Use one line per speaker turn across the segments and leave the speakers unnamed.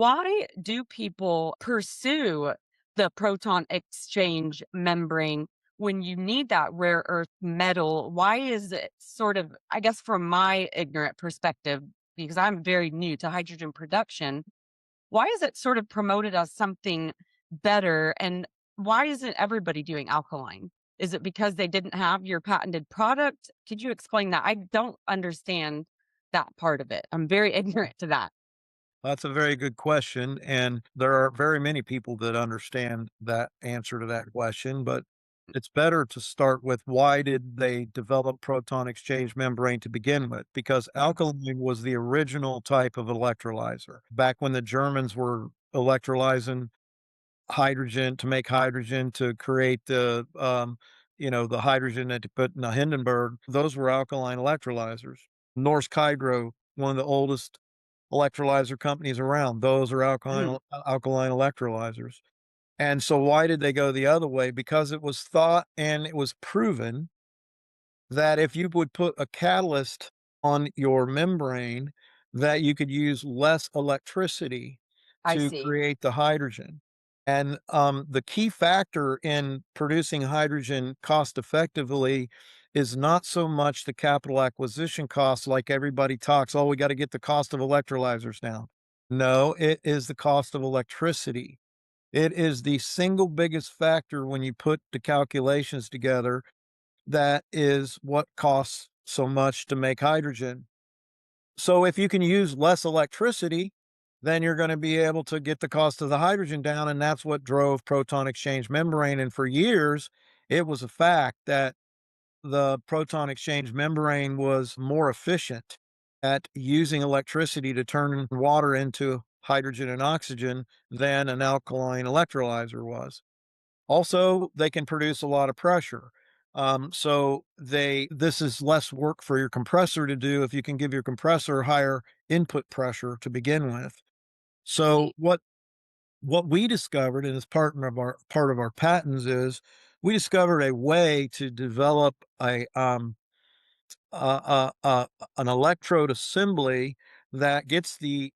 Why do people pursue the proton exchange membrane when you need that rare earth metal? Why is it sort of, I guess, from my ignorant perspective, because I'm very new to hydrogen production, why is it sort of promoted as something better? And why isn't everybody doing alkaline? Is it because they didn't have your patented product? Could you explain that? I don't understand that part of it. I'm very ignorant to that.
That's a very good question, and there are very many people that understand that answer to that question, but it's better to start with why did they develop proton exchange membrane to begin with? Because alkaline was the original type of electrolyzer. Back when the Germans were electrolyzing hydrogen to make hydrogen to create the hydrogen that you put in the Hindenburg, those were alkaline electrolyzers. Norsk Hydro, one of the oldest electrolyzer companies around. Those are
Mm,
alkaline electrolyzers. And so why did they go the other way? Because it was thought and it was proven that if you would put a catalyst on your membrane, that you could use less electricity
I
to
see.
create the hydrogen. And the key factor in producing hydrogen cost effectively is not so much the capital acquisition cost, like everybody talks, oh, we got to get the cost of electrolyzers down. No, it is the cost of electricity. It is the single biggest factor when you put the calculations together. That is what costs so much to make hydrogen. So if you can use less electricity, then you're going to be able to get the cost of the hydrogen down. And that's what drove proton exchange membrane. And for years, it was a fact that the proton exchange membrane was more efficient at using electricity to turn water into hydrogen and oxygen than an alkaline electrolyzer was. Also, they can produce a lot of pressure. This is less work for your compressor to do if you can give your compressor higher input pressure to begin with. So
Right.
what we discovered, and as part of our patents, is we discovered a way to develop an electrode assembly that gets the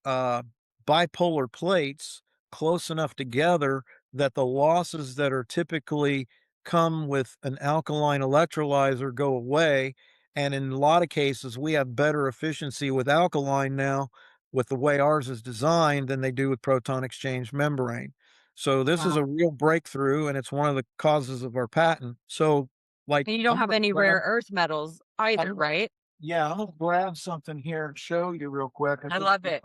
bipolar plates close enough together that the losses that are typically come with an alkaline electrolyzer go away. And in a lot of cases, we have better efficiency with alkaline now with the way ours is designed than they do with proton exchange membrane. So this is
Wow.
a real breakthrough, and it's one of the causes of our patent. So, like,
And you don't
I'm
have
gonna
any
grab
rare earth metals either,
I'm
right?
yeah, I'm gonna grab something here and show you real quick.
I love it.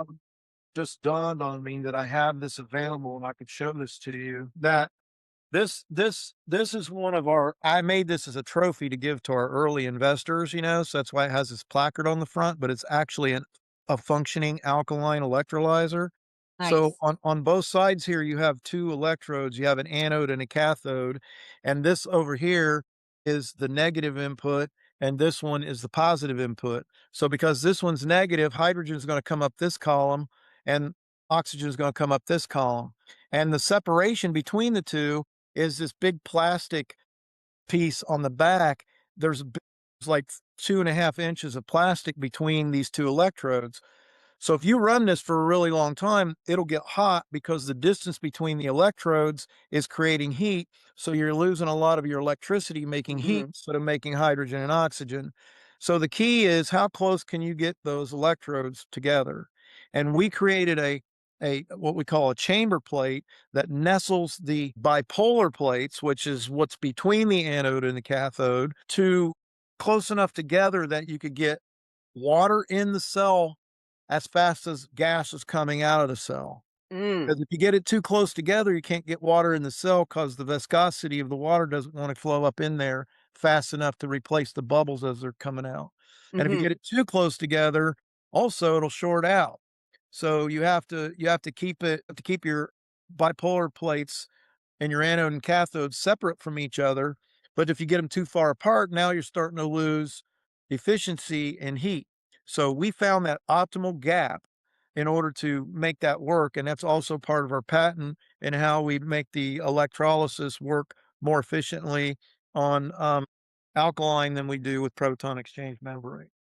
Just dawned on me that I have this available and I could show this to you. That this is one of our I made this as a trophy to give to our early investors, so that's why it has this placard on the front, but it's actually a functioning alkaline electrolyzer. So
Nice.
on both sides here, you have two electrodes. You have an anode and a cathode, and this over here is the negative input, and this one is the positive input. So because this one's negative, hydrogen is going to come up this column, and oxygen is going to come up this column. And the separation between the two is this big plastic piece on the back. There's like 2.5 inches of plastic between these two electrodes. So if you run this for a really long time, it'll get hot because the distance between the electrodes is creating heat. So you're losing a lot of your electricity making heat
Mhm.
instead of making hydrogen and oxygen. So the key is how close can you get those electrodes together? And we created a what we call a chamber plate that nestles the bipolar plates, which is what's between the anode and the cathode, to close enough together that you could get water in the cell as fast as gas is coming out of the cell.
Mm.
Because if you get it too close together, you can't get water in the cell because the viscosity of the water doesn't want to flow up in there fast enough to replace the bubbles as they're coming out. And if you
Mhm.
get it too close together, also it'll short out. So you have to keep your bipolar plates and your anode and cathode separate from each other. But if you get them too far apart, now you're starting to lose efficiency and heat. So we found that optimal gap in order to make that work. And that's also part of our patent and how we make the electrolysis work more efficiently on alkaline than we do with proton exchange membrane.